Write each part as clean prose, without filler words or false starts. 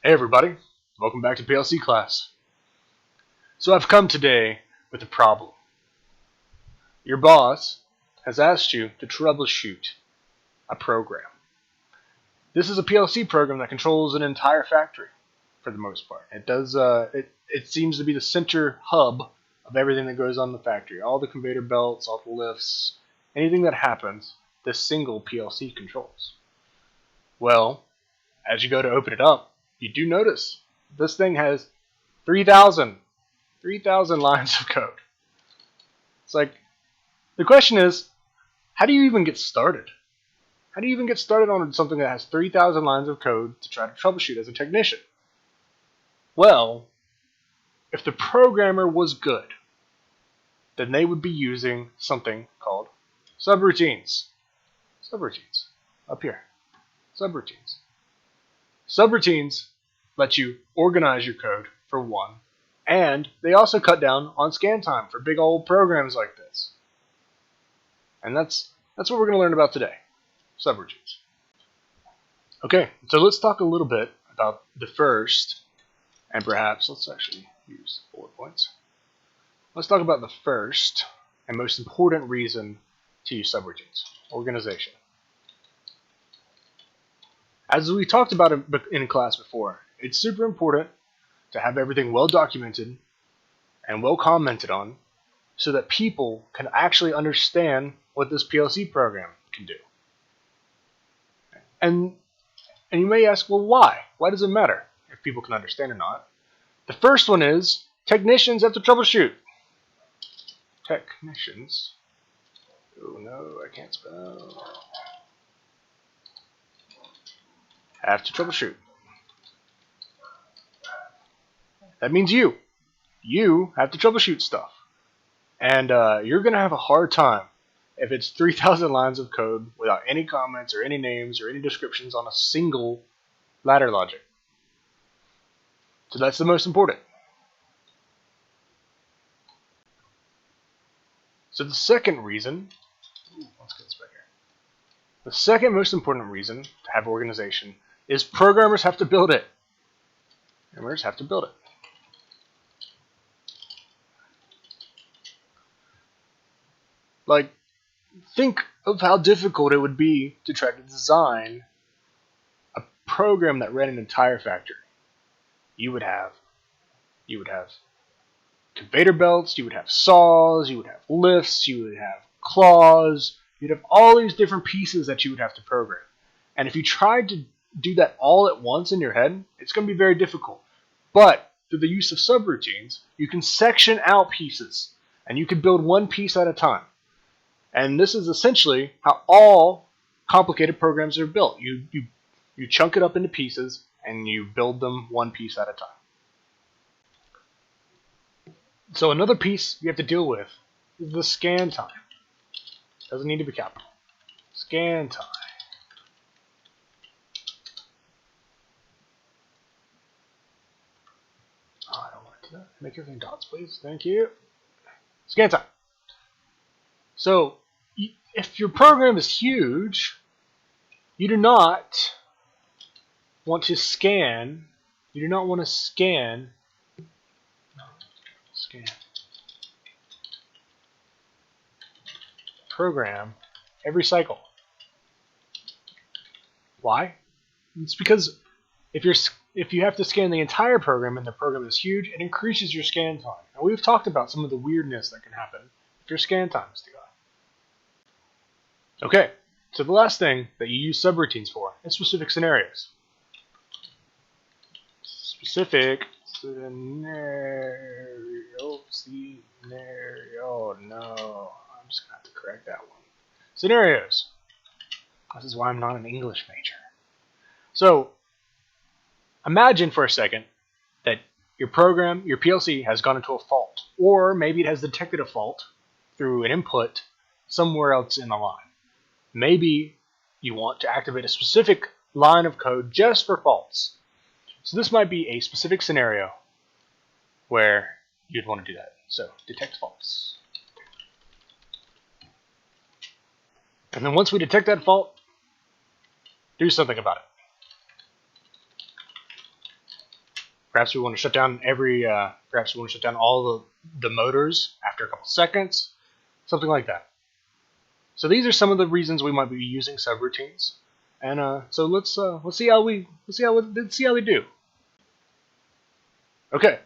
Hey everybody, welcome back to PLC class. So I've come today with a problem. Your boss has asked you to troubleshoot a program. This is a PLC program that controls an entire factory for the most part. It seems to be the center hub of everything that goes on in the factory. All the conveyor belts, all the lifts, anything that happens, this single PLC controls. Well, as you go to open it up, you do notice this thing has 3,000 lines of code. It's like, the question is, how do you even get started? How do you even get started on something that has 3,000 lines of code to try to troubleshoot as a technician? Well, if the programmer was good, then they would be using something called subroutines. Subroutines. Up here. Subroutines. Subroutines let you organize your code, for one, and they also cut down on scan time for big old programs like this. And that's what we're going to learn about today, subroutines. Okay, so let's talk a little bit about the first, and perhaps let's actually use bullet points. Let's talk about the first and most important reason to use subroutines, organization. As we talked about in class before, it's super important to have everything well documented and well commented on so that people can actually understand what this PLC program can do. And you may ask, well, why? Why does it matter if people can understand or not? The first one is technicians have to troubleshoot. Technicians. Oh no, I can't spell. Have to troubleshoot. That means you have to troubleshoot stuff. And you're going to have a hard time if it's 3,000 lines of code without any comments or any names or any descriptions on a single ladder logic. So that's the most important. So the second reason, let's get this back here. The second most important reason to have organization is programmers have to build it. Programmers have to build it. Like, think of how difficult it would be to try to design a program that ran an entire factory. You would have conveyor belts, you would have saws, you would have lifts, you would have claws, you'd have all these different pieces that you would have to program. And if you tried to do that all at once in your head, it's going to be very difficult. But through the use of subroutines, you can section out pieces, and you can build one piece at a time. And this is essentially how all complicated programs are built. You chunk it up into pieces, and you build them one piece at a time. So another piece you have to deal with is the scan time. Doesn't need to be capital. Scan time. Oh, I don't want to do that. Make everything dots, please. Thank you. Scan time. So, if your program is huge, you do not want to scan. You do not want to scan. Program every cycle. Why? It's because if you have to scan the entire program and the program is huge, it increases your scan time. And we've talked about some of the weirdness that can happen if your scan time is too high. Okay, so the last thing that you use subroutines for is specific scenarios. Specific scenario. No, I'm just gonna have to correct that one. Scenarios. This is why I'm not an English major. So, imagine for a second that your program, your PLC, has gone into a fault, or maybe it has detected a fault through an input somewhere else in the line. Maybe you want to activate a specific line of code just for faults. So this might be a specific scenario where you'd want to do that. So detect faults. And then once we detect that fault, do something about it. Perhaps we want to shut down perhaps we want to shut down all the motors after a couple seconds, something like that. So these are some of the reasons we might be using subroutines, and so let's see how they do. Okay,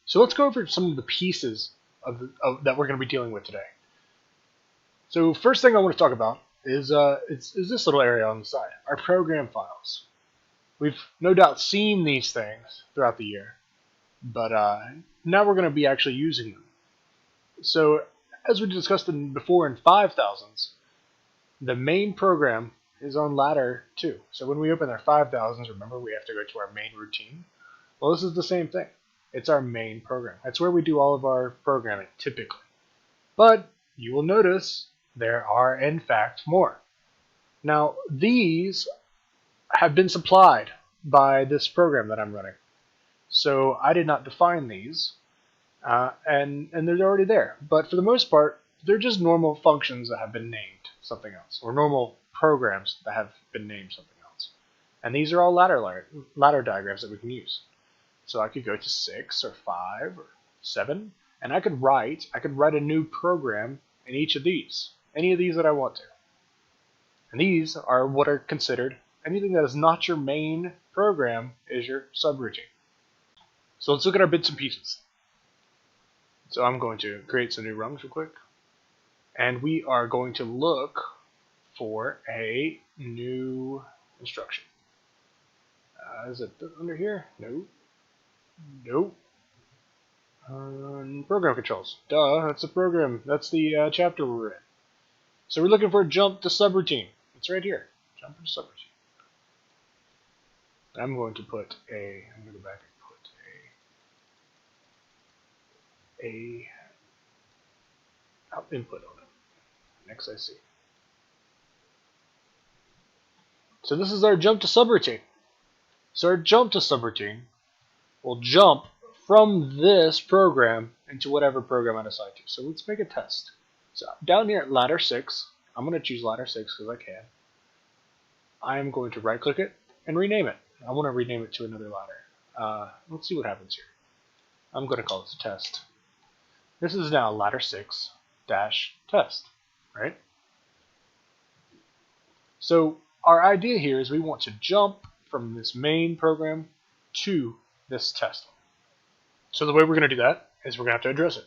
so let's go over some of the pieces that we're going to be dealing with today. So first thing I want to talk about is this little area on the side, our program files. We've no doubt seen these things throughout the year, but now we're going to be actually using them. So as we discussed before in 5000s, the main program is on ladder 2. So when we open our 5000s, remember we have to go to our main routine. Well, this is the same thing. It's our main program. That's where we do all of our programming, typically. But you will notice there are, in fact, more. Now, these have been supplied by this program that I'm running. So I did not define these, and they're already there. But for the most part, they're just normal functions that have been named something else, or normal programs that have been named something else. And these are all ladder diagrams that we can use. So I could go to 6 or 5 or 7, and I could write a new program in each of these, any of these that I want to. And these are what are considered, anything that is not your main program is your subroutine. So let's look at our bits and pieces. So I'm going to create some new rungs real quick. And we are going to look for a new instruction. Is it under here? No. Nope. Program controls. Duh, that's the program. That's the chapter we're in. So we're looking for a jump to subroutine. It's right here. Jump to subroutine. I'm going to put I'm going to go back and put a input on it. Next I see. So this is our jump to subroutine. So our jump to subroutine will jump from this program into whatever program I decide to. So let's make a test. So down here at ladder 6, I'm going to choose ladder 6 because I can. I'm going to right click it and rename it. I want to rename it to another ladder. Let's see what happens here. I'm going to call this a test. This is now ladder 6 dash test, right? So our idea here is we want to jump from this main program to this test. So the way we're going to do that is we're going to have to address it.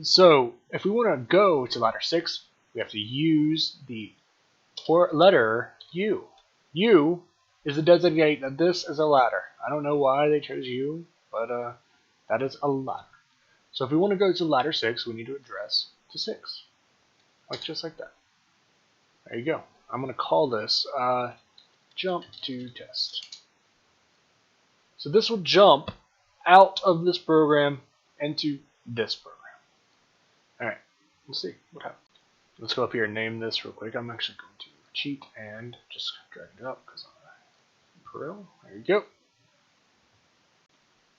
So if we want to go to ladder 6, we have to use the letter U. U is to designate that this is a ladder. I don't know why they chose U, but that is a ladder. So if we want to go to ladder 6, we need to address to 6. Just like that. There you go. I'm going to call this jump to test. So this will jump out of this program into this program. Alright, let's see what happens. Let's go up here and name this real quick. I'm actually going to cheat and just drag it up because I'm Peril. There you go.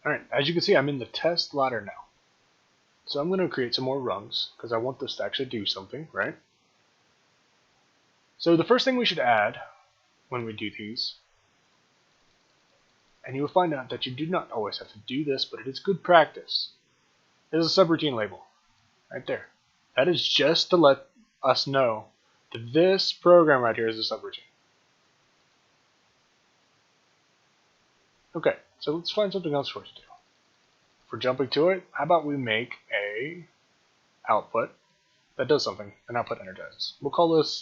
Alright, as you can see, I'm in the test ladder now. So I'm going to create some more rungs because I want this to actually do something, right? So the first thing we should add when we do these, and you will find out that you do not always have to do this, but it is good practice, is a subroutine label. Right there. That is just to let us know that this program right here is a subroutine. Okay, so let's find something else for us to do. For jumping to it, how about we make a output that does something, an output energizes. We'll call this,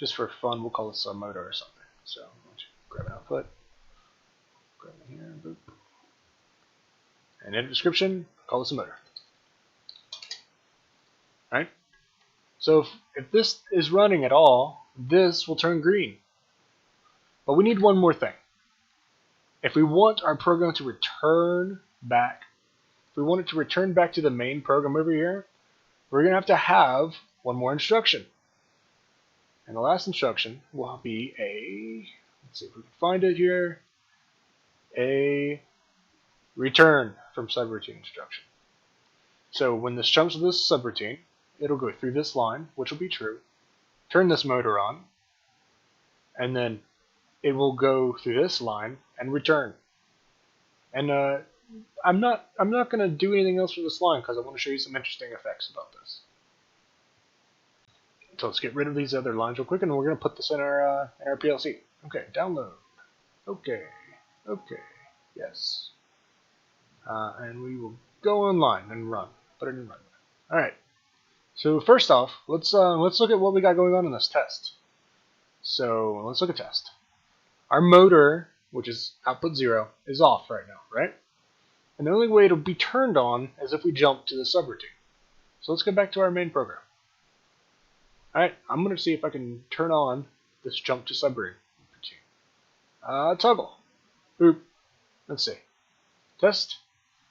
just for fun, we'll call this a motor or something. So let's grab an output, grab it here, boop. And in the description, call this a motor. Right? So if this is running at all, this will turn green. But we need one more thing. If we want our program to return back, if we want it to return back to the main program over here, we're going to have one more instruction. And the last instruction will be let's see if we can find it here, a return from subroutine instruction. So when this jumps to this subroutine, it'll go through this line, which will be true, turn this motor on, and then it will go through this line and return. And I'm not gonna do anything else for this line because I want to show you some interesting effects about this. So let's get rid of these other lines real quick, and we're gonna put this in our PLC. Okay, download. Okay, yes. And we will go online and run. Put it in run. All right. So first off, let's look at what we got going on in this test. So let's look at test. Our motor, which is output 0, is off right now, right? And the only way it'll be turned on is if we jump to the subroutine. So let's get back to our main program. Alright, I'm going to see if I can turn on this jump to subroutine. Toggle. Oop. Let's see. Test.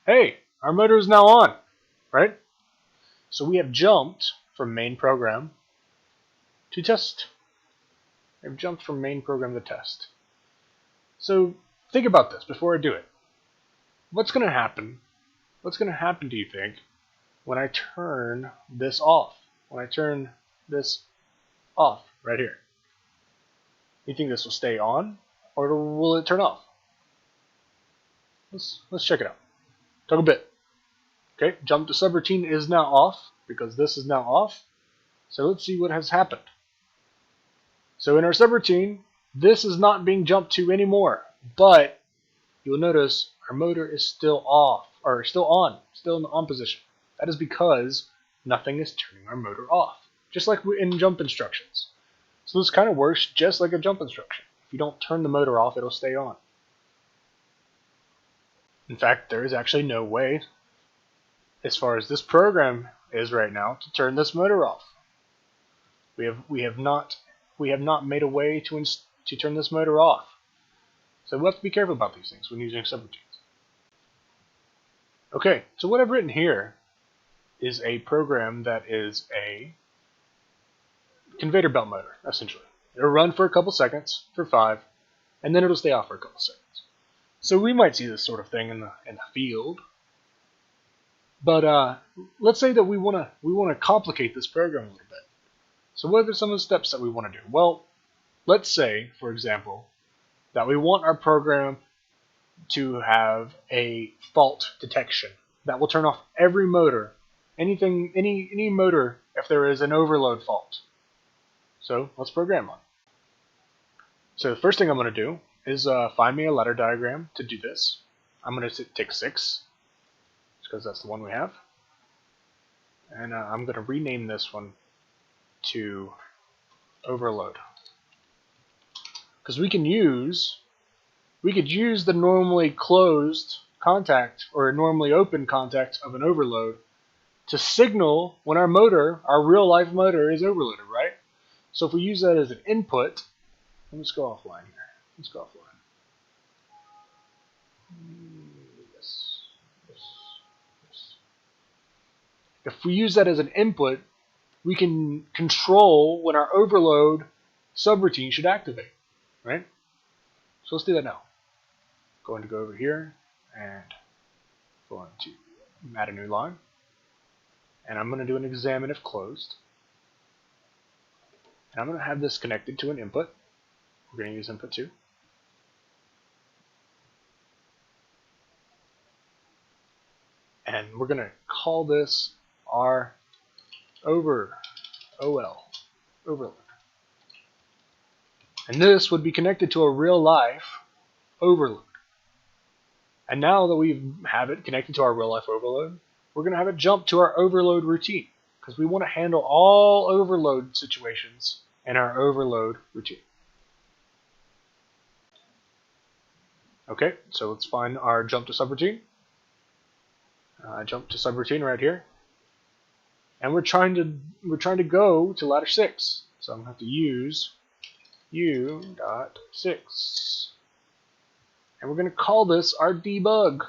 Hey, our motor is now on, right? So we have jumped from main program to test. I've jumped from main program to test. So think about this before I do it. What's going to happen? What's going to happen, do you think, when I turn this off? When I turn this off right here? You think this will stay on, or will it turn off? Let's check it out. Toggle bit. Okay, jump to subroutine is now off because this is now off. So let's see what has happened. So in our subroutine, this is not being jumped to anymore, but you'll notice our motor is still off, or still on, still in the on position. That is because nothing is turning our motor off, just like in jump instructions. So this kind of works just like a jump instruction. If you don't turn the motor off, it'll stay on. In fact, there is actually no way, as far as this program is right now, to turn this motor off. We have not made a way to turn this motor off. So we have to be careful about these things when using subroutines. Okay, so what I've written here is a program that is a conveyor belt motor, essentially. It'll run for a couple seconds, for 5, and then it'll stay off for a couple seconds. So we might see this sort of thing in the field. But let's say that we want to complicate this program a little bit. So what are some of the steps that we want to do? Well, let's say, for example, that we want our program to have a fault detection that will turn off every motor, any motor if there is an overload fault. So let's program one. So the first thing I'm going to do is find me a ladder diagram to do this. I'm going to take 6, because that's the one we have. And I'm going to rename this one to overload. Because we could use the normally closed contact or normally open contact of an overload to signal when our real life motor is overloaded, right? So if we use that as an input, let's go offline here. Let's go offline. Yes. If we use that as an input, we can control when our overload subroutine should activate, right? So let's do that now. Going to go over here and going to add a new line. And I'm going to do an examine if closed. And I'm going to have this connected to an input. We're going to use input 2. And we're going to call this our overload. And this would be connected to a real life overload. And now that we have it connected to our real life overload, we're going to have it jump to our overload routine, because we want to handle all overload situations in our overload routine. Okay, so let's find our jump to subroutine. Jump to subroutine right here. And we're trying to go to ladder 6. So I'm going to have to use u.6. And we're going to call this our debug.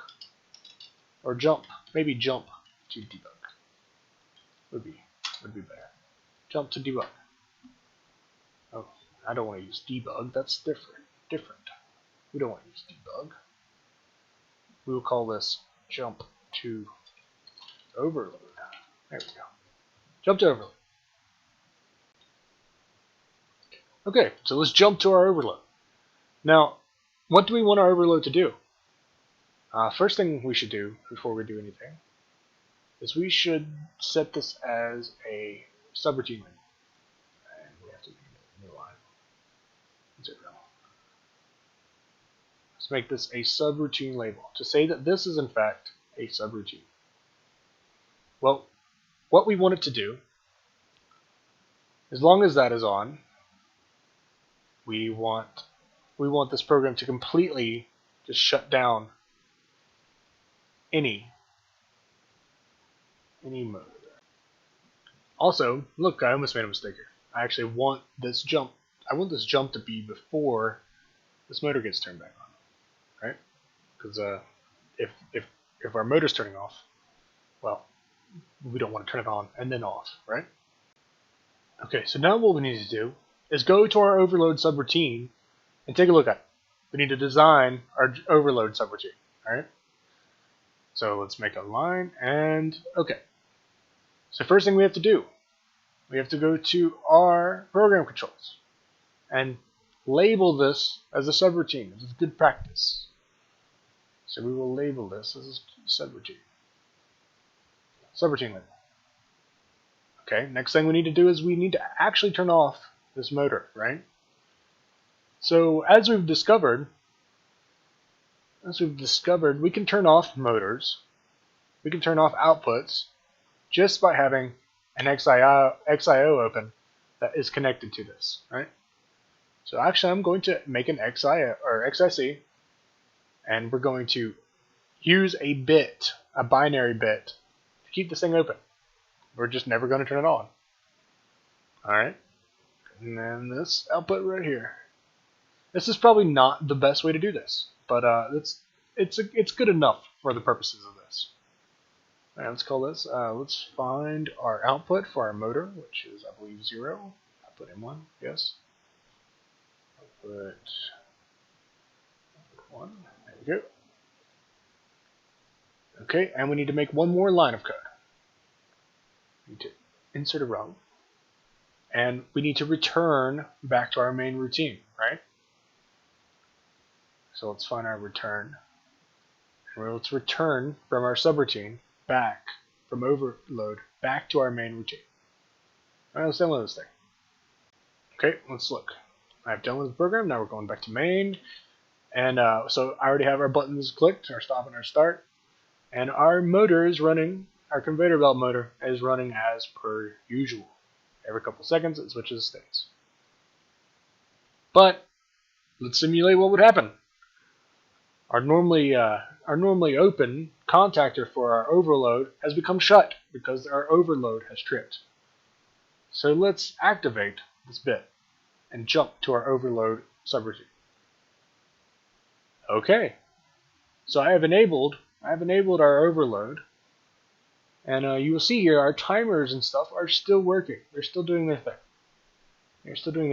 Or jump. Maybe jump to debug. Would be better. Jump to debug. Oh, I don't want to use debug. That's different. We don't want to use debug. We will call this jump to overload. There we go. Jump to overload. Okay, so let's jump to our overload. Now, what do we want our overload to do? First thing we should do before we do anything is we should set this as a subroutine label. And we have to make a new line. 0. Let's make this a subroutine label to say that this is in fact a subroutine. Well, what we want it to do, as long as that is on, we want this program to completely just shut down any mode. Also, look, I almost made a mistake here. I actually want this jump. I want this jump to be before this motor gets turned back on, right? Because if our motor's turning off, well, we don't want to turn it on and then off, right? Okay, so now what we need to do is go to our overload subroutine and take a look at it. We need to design our overload subroutine, alright? So let's make a line and okay. So first thing we have to do, we have to go to our program controls and label this as a subroutine. This is good practice. So we will label this as a subroutine. Subroutine label. Okay, next thing we need to do is we need to actually turn off this motor, right? So as we've discovered, we can turn off motors, we can turn off outputs just by having an XIO open that is connected to this, right? So actually I'm going to make an XIO or XIC, and we're going to use a bit, a binary bit, to keep this thing open. We're just never going to turn it on. Alright, and then this output right here. This is probably not the best way to do this, but it's good enough for the purposes of this. Alright, let's call this, let's find our output for our motor, which is, I believe, 0. Output M1, yes. Output 1, there we go. Okay, and we need to make one more line of code. We need to insert a row, and we need to return back to our main routine, right? So let's find our return. And let's return from our subroutine back from overload back to our main routine. Alright, let's download this thing. Okay, let's look. I've downloaded the program. Now we're going back to main. And so I already have our buttons clicked, our stop and our start. And our motor is running, our conveyor belt motor is running as per usual. Every couple seconds it switches states. But let's simulate what would happen. Our normally open contactor for our overload has become shut because our overload has tripped. So let's activate this bit and jump to our overload subroutine. Okay, so I have enabled our overload, and you will see here our timers and stuff are still working. They're still doing their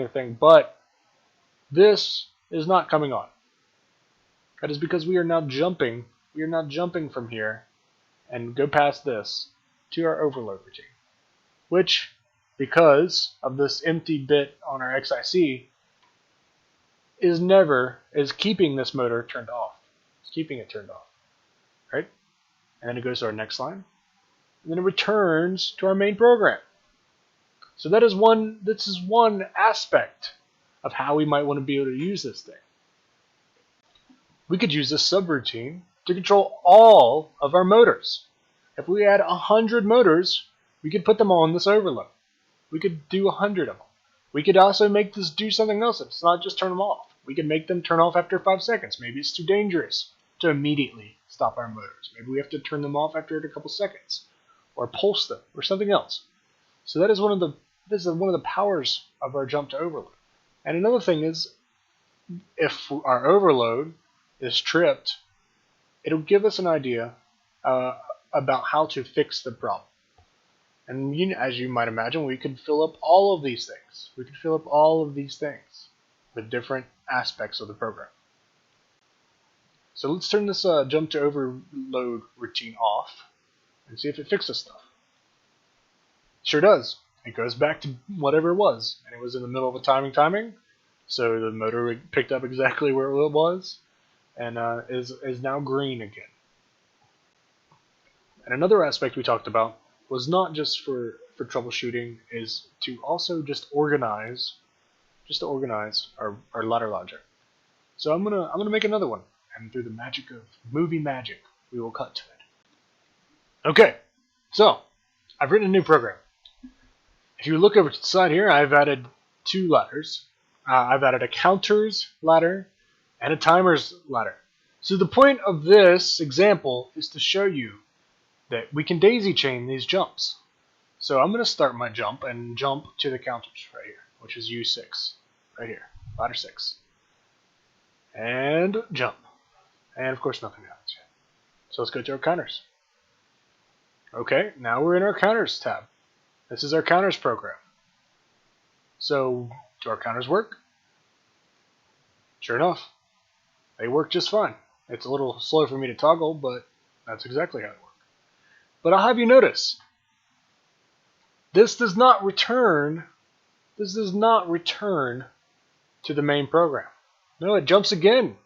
thing. But this is not coming on. That is because we are now jumping. We are now jumping from here and go past this to our overload routine, which, because of this empty bit on our XIC, is keeping this motor turned off. It's keeping it turned off, right? And then it goes to our next line, and then it returns to our main program. So that is one. This is one aspect of how we might want to be able to use this thing. We could use this subroutine to control all of our motors. If we had 100 motors, we could put them all in this overload. We could do 100 of them. We could also make this do something else. It's not just turn them off. We could make them turn off after 5 seconds. Maybe it's too dangerous to immediately stop our motors. Maybe we have to turn them off after a couple seconds, or pulse them, or something else. So that is one of the powers of our jump to overload. And another thing is, if our overload is tripped, it'll give us an idea about how to fix the problem. And as you might imagine, we could fill up all of these things. We could fill up all of these things with different aspects of the program. So let's turn this jump to overload routine off and see if it fixes stuff. Sure does. It goes back to whatever it was, and it was in the middle of a timing. So the motor picked up exactly where it was. and is now green again. And another aspect we talked about was not just for troubleshooting, is to also just organize our ladder logic. So I'm gonna make another one, and through the magic of movie magic, we will cut to it. Okay, so I've written a new program. If you look over to the side here, I've added two ladders. I've added a counters ladder and a timers ladder. So the point of this example is to show you that we can daisy chain these jumps. So I'm going to start my jump and jump to the counters right here, which is U6, right here, ladder 6. And jump. And of course nothing happens yet. So let's go to our counters. Okay, now we're in our counters tab. This is our counters program. So, do our counters work? Sure enough, they work just fine. It's a little slow for me to toggle, but that's exactly how it works. But I'll have you notice, this does not return to the main program. No, it jumps again.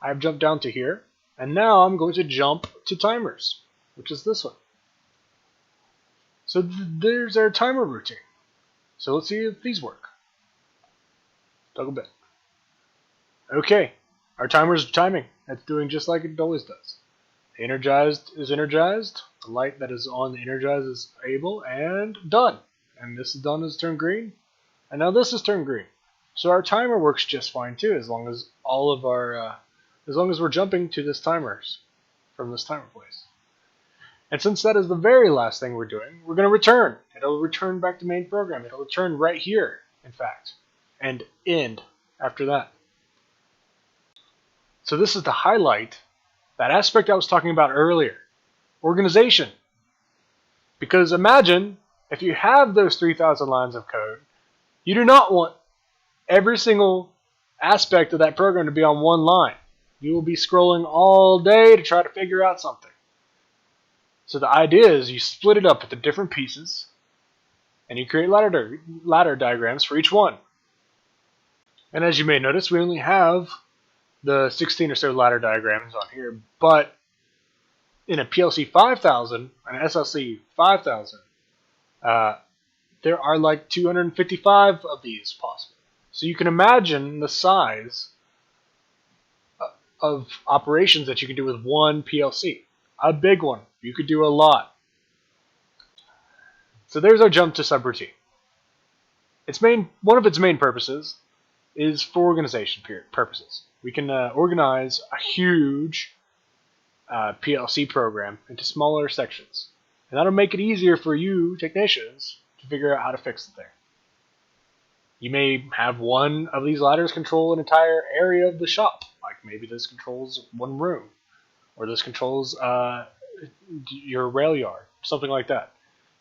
I've jumped down to here, and now I'm going to jump to timers, which is this one. So there's our timer routine. So let's see if these work. Toggle bit. Okay, our timer's timing. It's doing just like it always does. Energized is energized. The light that is on the energized is able, and done. And this is done is turned green. And now this is turned green. So our timer works just fine too, as long as all of our, as long as we're jumping to this timers from this timer place. And since that is the very last thing we're doing, we're going to return. It'll return back to main program. It'll return right here, in fact, and end after that. So this is to highlight that aspect I was talking about earlier, organization. Because imagine if you have those 3,000 lines of code, you do not want every single aspect of that program to be on one line. You will be scrolling all day to try to figure out something. So the idea is you split it up into different pieces, and you create ladder diagrams for each one. And as you may notice, we only have the 16 or so ladder diagrams on here, but in a PLC 5000 and an SLC 5000, there are like 255 of these possible. So you can imagine the size of operations that you can do with one PLC. A big one. You could do a lot. So there's our jump to subroutine. One of its main purposes is for organization purposes. We can organize a huge PLC program into smaller sections. And that'll make it easier for you, technicians, to figure out how to fix the thing. You may have one of these ladders control an entire area of the shop. Like maybe this controls one room. Or this controls your rail yard, something like that.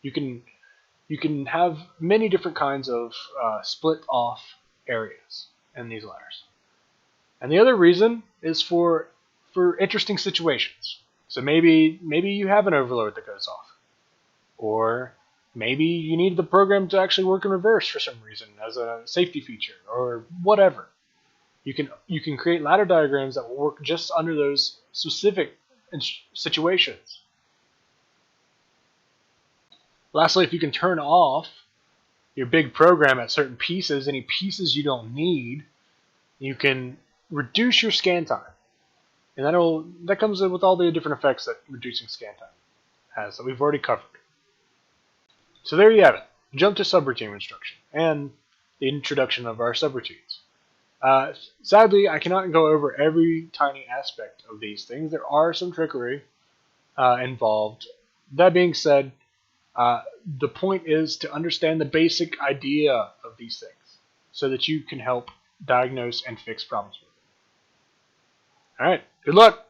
You can have many different kinds of split off areas in these ladders. And the other reason is for interesting situations. So maybe you have an overload that goes off, or maybe you need the program to actually work in reverse for some reason as a safety feature or whatever. You can create ladder diagrams that will work just under those specific situations. Lastly, if you can turn off your big program at certain pieces, any pieces you don't need, you can reduce your scan time. And that comes in with all the different effects that reducing scan time has that we've already covered. So there you have it. Jump to subroutine instruction and the introduction of our subroutines. Sadly, I cannot go over every tiny aspect of these things. There are some trickery involved. That being said, the point is to understand the basic idea of these things so that you can help diagnose and fix problems with it. All right, good luck.